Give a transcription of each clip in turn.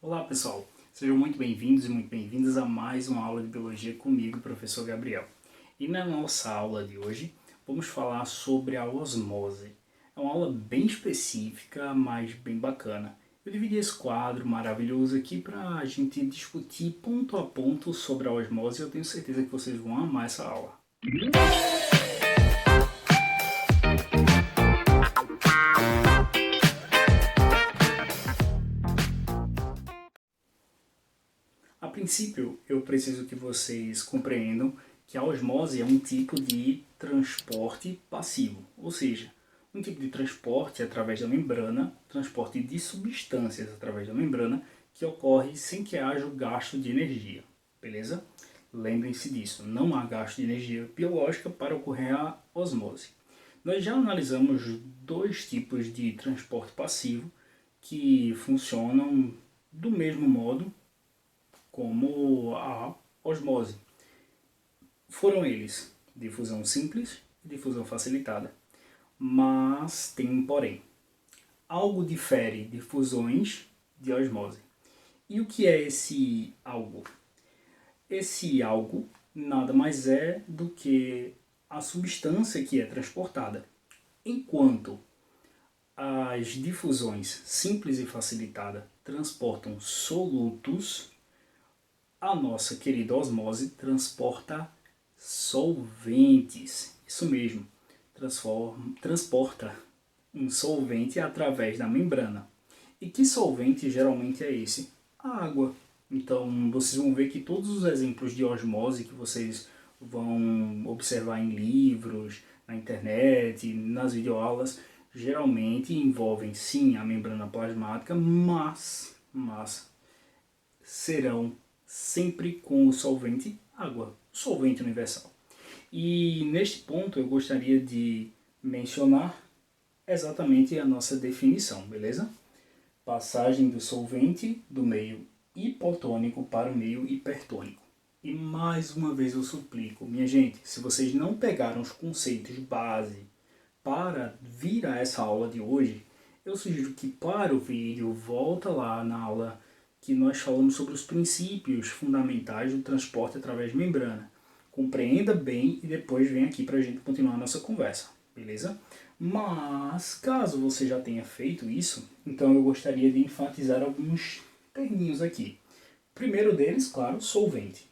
Olá pessoal, sejam muito bem-vindos e muito bem-vindas a mais uma aula de Biologia comigo, professor Gabriel. E na nossa aula de hoje vamos falar sobre a osmose. É uma aula bem específica, mas bem bacana. Eu dividi esse quadro maravilhoso aqui para a gente discutir ponto a ponto sobre a osmose e eu tenho certeza que vocês vão amar essa aula. A princípio, eu preciso que vocês compreendam que a osmose é um tipo de transporte passivo, ou seja, um tipo de transporte através da membrana, transporte de substâncias através da membrana, que ocorre sem que haja o gasto de energia, beleza? Lembrem-se disso, não há gasto de energia biológica para ocorrer a osmose. Nós já analisamos dois tipos de transporte passivo que funcionam do mesmo modo como a osmose. Foram eles difusão simples e difusão facilitada. Mas tem um porém. Algo difere de fusões de osmose. E o que é esse algo? Esse algo nada mais é do que a substância que é transportada. Enquanto as difusões simples e facilitada transportam solutos, a nossa querida osmose transporta solventes. Isso mesmo, transporta um solvente através da membrana. E que solvente geralmente é esse? A água. Então vocês vão ver que todos os exemplos de osmose que vocês vão observar em livros, na internet, nas videoaulas, geralmente envolvem sim a membrana plasmática, mas serão sempre com o solvente água, o solvente universal. E neste ponto eu gostaria de mencionar exatamente a nossa definição, beleza? Passagem do solvente do meio hipotônico para o meio hipertônico. E mais uma vez eu suplico, minha gente, se vocês não pegaram os conceitos base para vir a essa aula de hoje, eu sugiro que para o vídeo volta lá na aula que nós falamos sobre os princípios fundamentais do transporte através de membrana. Compreenda bem e depois vem aqui para a gente continuar a nossa conversa, beleza? Mas, caso você já tenha feito isso, então eu gostaria de enfatizar alguns terminhos aqui. O primeiro deles, claro, solvente.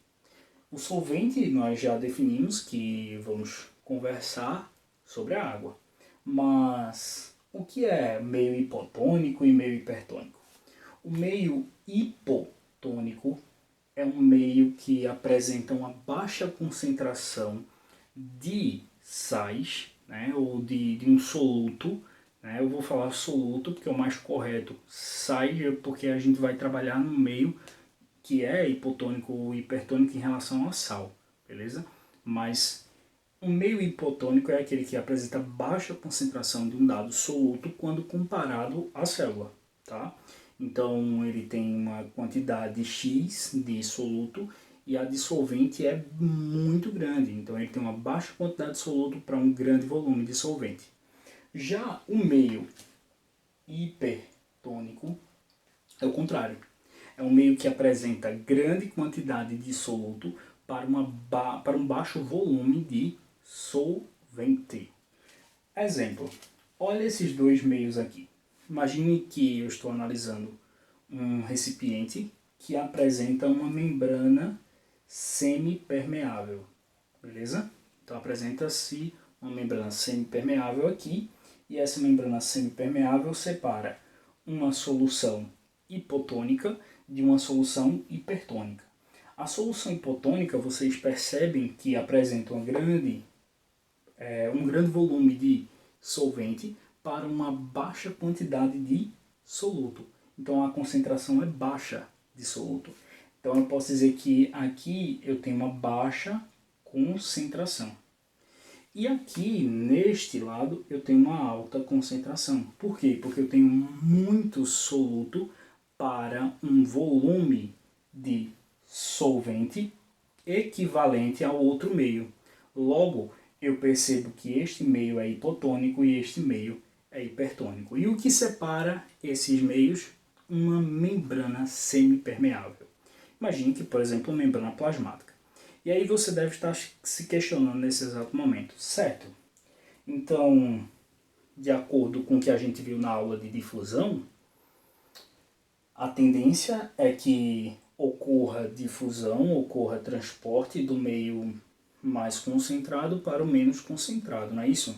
O solvente nós já definimos que vamos conversar sobre a água. Mas o que é meio hipotônico e meio hipertônico? O meio hipotônico é um meio que apresenta uma baixa concentração de sais, né, ou de um soluto. Né, eu vou falar soluto porque é o mais correto. Sais porque a gente vai trabalhar no meio que é hipotônico ou hipertônico em relação ao sal, beleza? Mas o meio hipotônico é aquele que apresenta baixa concentração de um dado soluto quando comparado à célula, tá? Então ele tem uma quantidade X de soluto e a dissolvente é muito grande, então ele tem uma baixa quantidade de soluto para um grande volume de solvente. Já o meio hipertônico é o contrário. É um meio que apresenta grande quantidade de soluto para um baixo volume de solvente. Exemplo, olha esses dois meios aqui. Imagine que eu estou analisando um recipiente que apresenta uma membrana semipermeável, beleza? Então apresenta-se uma membrana semipermeável aqui e essa membrana semipermeável separa uma solução hipotônica de uma solução hipertônica. A solução hipotônica vocês percebem que apresenta um grande volume de solvente para uma baixa quantidade de soluto. Então a concentração é baixa de soluto. Então eu posso dizer que aqui eu tenho uma baixa concentração. E aqui, neste lado, eu tenho uma alta concentração. Por quê? Porque eu tenho muito soluto para um volume de solvente equivalente ao outro meio. Logo, eu percebo que este meio é hipotônico e este meio é hipertônico. E o que separa esses meios? uma membrana semipermeável. Imagine que, por exemplo, uma membrana plasmática. E aí você deve estar se questionando nesse exato momento, certo? Então, de acordo com o que a gente viu na aula de difusão, a tendência é que ocorra difusão, ocorra transporte do meio mais concentrado para o menos concentrado, não é isso?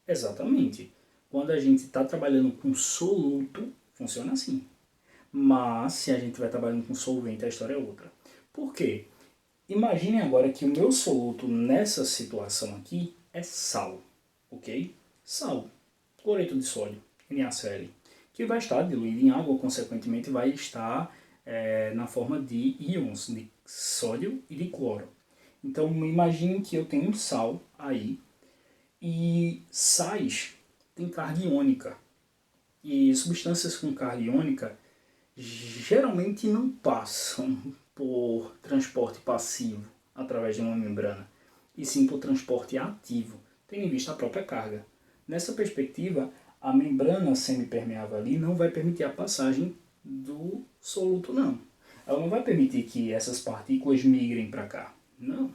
Exatamente. Quando a gente está trabalhando com soluto, funciona assim. Mas se a gente vai trabalhando com solvente, a história é outra. Por quê? Imagine agora que o meu soluto nessa situação aqui é sal, ok? Sal, cloreto de sódio, NaCl, que vai estar diluído em água, consequentemente vai estar na forma de íons de sódio e de cloro. Então imagine que eu tenho um sal aí e sais têm carga iônica. E substâncias com carga iônica geralmente não passam por transporte passivo através de uma membrana, e sim por transporte ativo, tendo em vista a própria carga. Nessa perspectiva, a membrana semipermeável ali não vai permitir a passagem do soluto, não. Ela não vai permitir que essas partículas migrem para cá, não.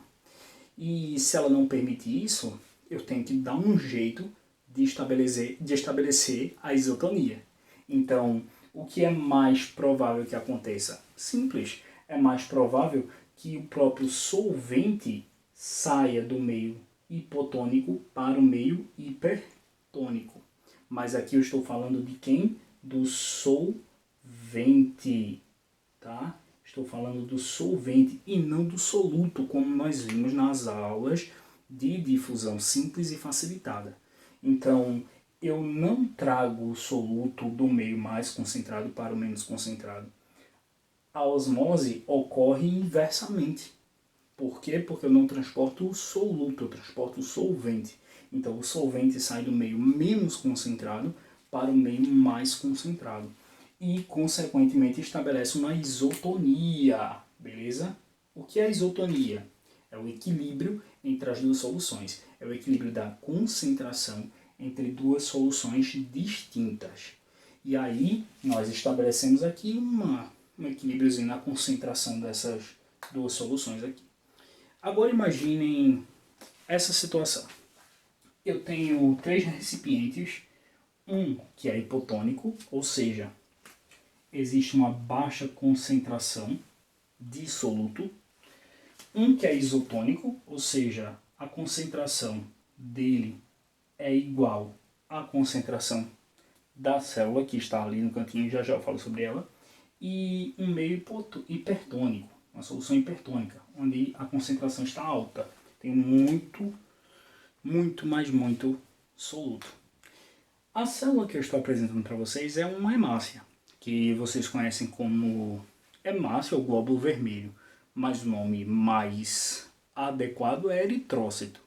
E se ela não permite isso, eu tenho que dar um jeito de estabelecer a isotonia. Então, o que é mais provável que aconteça? Simples. É mais provável que o próprio solvente saia do meio hipotônico para o meio hipertônico. Mas aqui eu estou falando de quem? Do solvente, tá? Estou falando do solvente e não do soluto, como nós vimos nas aulas de difusão simples e facilitada. Então, eu não trago o soluto do meio mais concentrado para o menos concentrado. A osmose ocorre inversamente. Por quê? Porque eu não transporto o soluto, eu transporto o solvente. Então, o solvente sai do meio menos concentrado para o meio mais concentrado. E, consequentemente, estabelece uma isotonia, beleza? O que é isotonia? É o equilíbrio entre as duas soluções. É o equilíbrio da concentração entre duas soluções distintas. E aí, nós estabelecemos aqui um equilíbriozinho na concentração dessas duas soluções aqui. Agora imaginem essa situação. Eu tenho três recipientes, um que é hipotônico, ou seja, existe uma baixa concentração de soluto, um que é isotônico, ou seja, a concentração dele é igual à concentração da célula, que está ali no cantinho, já eu falo sobre ela, e um meio hipertônico, uma solução hipertônica, onde a concentração está alta, tem muito soluto. A célula que eu estou apresentando para vocês é uma hemácia, que vocês conhecem como hemácia ou glóbulo vermelho, mas o nome mais adequado é eritrócito.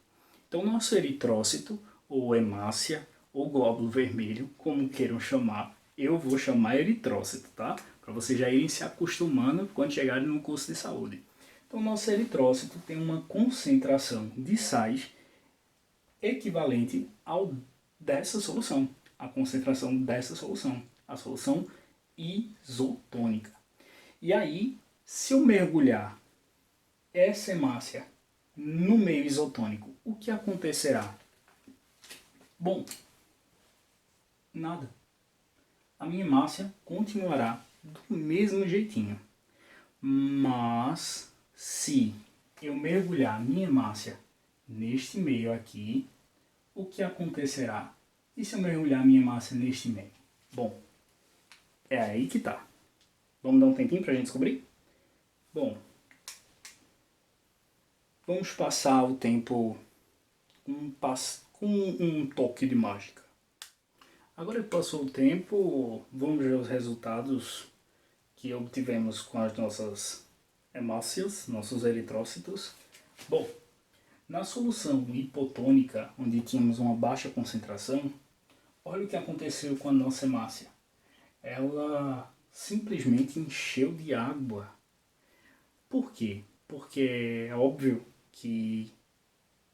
Então, nosso eritrócito, ou hemácia, ou glóbulo vermelho, como queiram chamar, eu vou chamar eritrócito, tá? Para vocês já irem se acostumando quando chegarem no curso de saúde. Então, nosso eritrócito tem uma concentração de sais equivalente ao dessa solução, a concentração dessa solução, a solução isotônica. E aí, se eu mergulhar essa hemácia no meio isotônico, o que acontecerá? Bom, nada. A minha hemácia continuará do mesmo jeitinho. Mas, se eu mergulhar a minha hemácia neste meio aqui, o que acontecerá? E se eu mergulhar a minha hemácia neste meio? Bom, é aí que tá. Vamos dar um tempinho pra gente descobrir? Bom, vamos passar o tempo com um toque de mágica. Agora que passou o tempo, vamos ver os resultados que obtivemos com as nossas hemácias, nossos eritrócitos. Bom, na solução hipotônica, onde tínhamos uma baixa concentração, olha o que aconteceu com a nossa hemácia. Ela simplesmente encheu de água. Por quê? Porque é óbvio que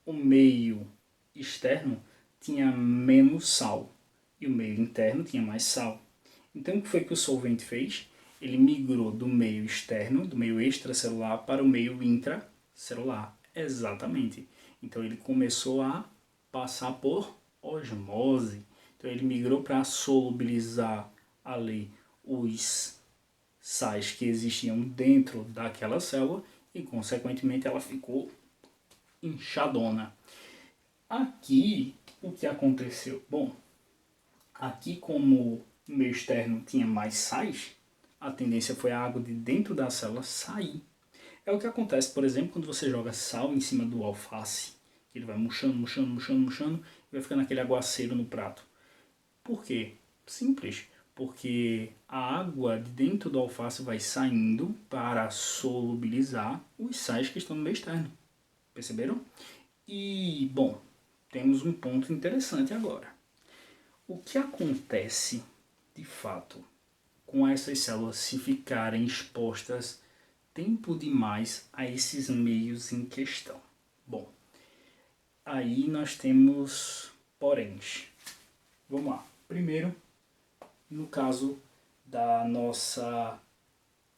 o meio externo tinha menos sal e o meio interno tinha mais sal. Então o que foi que o solvente fez? Ele migrou do meio externo, do meio extracelular, para o meio intracelular. Exatamente. Então ele começou a passar por osmose. Então ele migrou para solubilizar ali os sais que existiam dentro daquela célula e consequentemente ela ficou inchadona. Aqui o que aconteceu? Bom, aqui como o meio externo tinha mais sais, a tendência foi a água de dentro da célula sair. É o que acontece, por exemplo, quando você joga sal em cima do alface. Ele vai murchando, murchando, murchando, murchando e vai ficando aquele aguaceiro no prato. Por quê? Simples. Porque a água de dentro do alface vai saindo para solubilizar os sais que estão no meio externo. Perceberam? E, bom, temos um ponto interessante agora. O que acontece, de fato, com essas células se ficarem expostas tempo demais a esses meios em questão? Bom, aí nós temos poréns. Vamos lá. Primeiro, no caso da nossa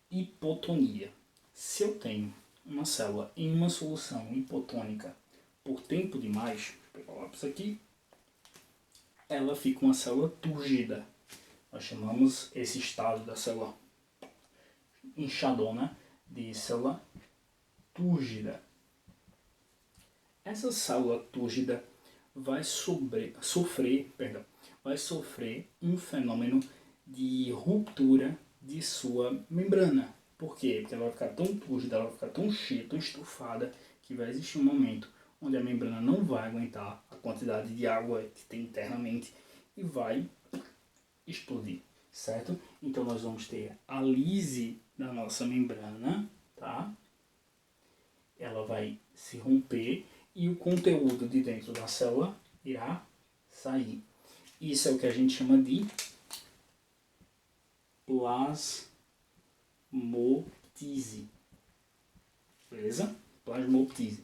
hipotonia. Se eu tenho uma célula em uma solução hipotônica por tempo demais, vou pegar o lápis aqui, ela fica uma célula túrgida. Nós chamamos esse estado da célula inchadona de célula túrgida. Essa célula túrgida vai sofrer um fenômeno de ruptura de sua membrana. Por quê? Porque ela vai ficar tão túrgida, ela vai ficar tão cheia, tão estufada, que vai existir um momento onde a membrana não vai aguentar a quantidade de água que tem internamente e vai explodir, certo? Então nós vamos ter a lise da nossa membrana, tá? Ela vai se romper e o conteúdo de dentro da célula irá sair. Isso é o que a gente chama de plasmoptise. Beleza? Plasmoptise.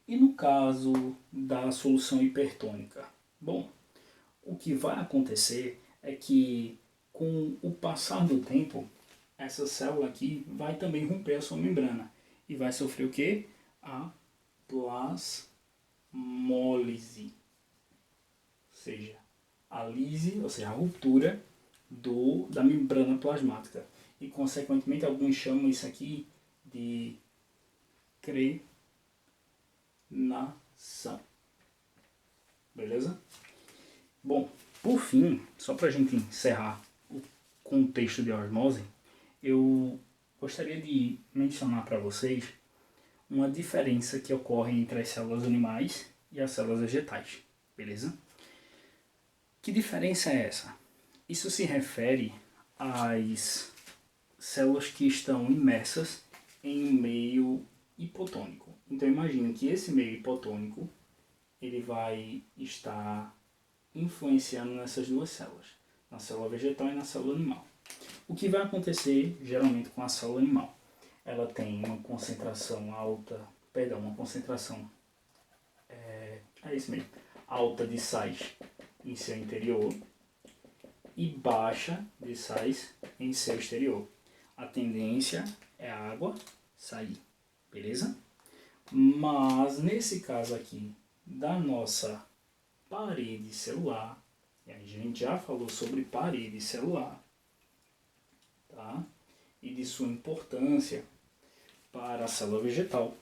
E no caso da solução hipertônica? Bom, o que vai acontecer é que com o passar do tempo, essa célula aqui vai também romper a sua membrana e vai sofrer o quê? A plasmólise. Ou seja, a lise, ou seja, a ruptura da membrana plasmática. E, consequentemente, alguns chamam isso aqui de crenação. Beleza? Bom, por fim, só para a gente encerrar o contexto de osmose, eu gostaria de mencionar para vocês uma diferença que ocorre entre as células animais e as células vegetais. Beleza? Que diferença é essa? Isso se refere às células que estão imersas em um meio hipotônico. Então imagine que esse meio hipotônico ele vai estar influenciando nessas duas células, na célula vegetal e na célula animal. O que vai acontecer geralmente com a célula animal? Ela tem uma concentração alta, uma concentração alta de sais em seu interior e baixa de sais em seu exterior. A tendência é a água sair, beleza? Mas nesse caso aqui da nossa parede celular, e a gente já falou sobre parede celular, tá? E de sua importância para a célula vegetal.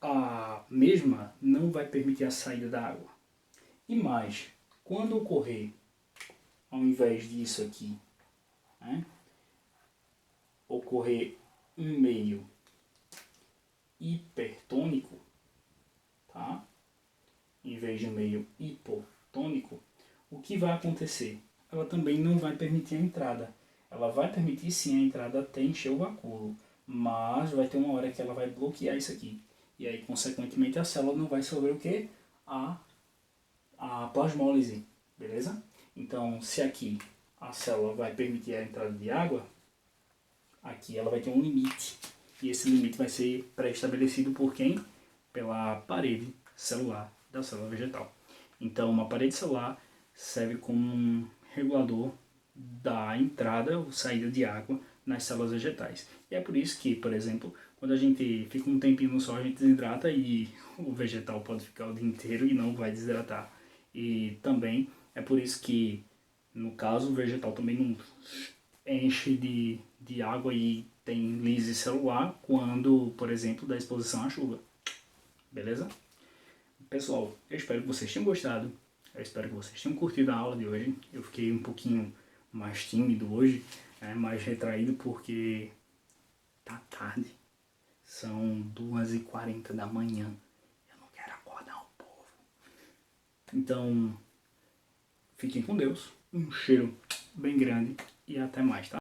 A mesma não vai permitir a saída da água. E mais, quando ocorrer, ao invés disso aqui, né, ocorrer um meio hipertônico, tá? Em vez de um meio hipotônico, o que vai acontecer? Ela também não vai permitir a entrada. Ela vai permitir sim a entrada até encher o vacúolo, mas vai ter uma hora que ela vai bloquear isso aqui. E aí, consequentemente, a célula não vai sofrer o quê? A plasmólise, beleza? Então, se aqui a célula vai permitir a entrada de água, aqui ela vai ter um limite. E esse limite vai ser pré-estabelecido por quem? Pela parede celular da célula vegetal. Então, uma parede celular serve como um regulador da entrada ou saída de água nas células vegetais. E é por isso que, por exemplo, quando a gente fica um tempinho no sol, a gente desidrata e o vegetal pode ficar o dia inteiro e não vai desidratar. E também é por isso que, no caso, o vegetal também não enche de água e tem lise celular quando, por exemplo, dá exposição à chuva. Beleza? Pessoal, eu espero que vocês tenham gostado. Eu espero que vocês tenham curtido a aula de hoje. Eu fiquei um pouquinho mais tímido hoje, mais retraído porque tá tarde. São 2h40 da manhã. Eu não quero acordar o povo. Então, fiquem com Deus. Um cheiro bem grande e até mais, tá?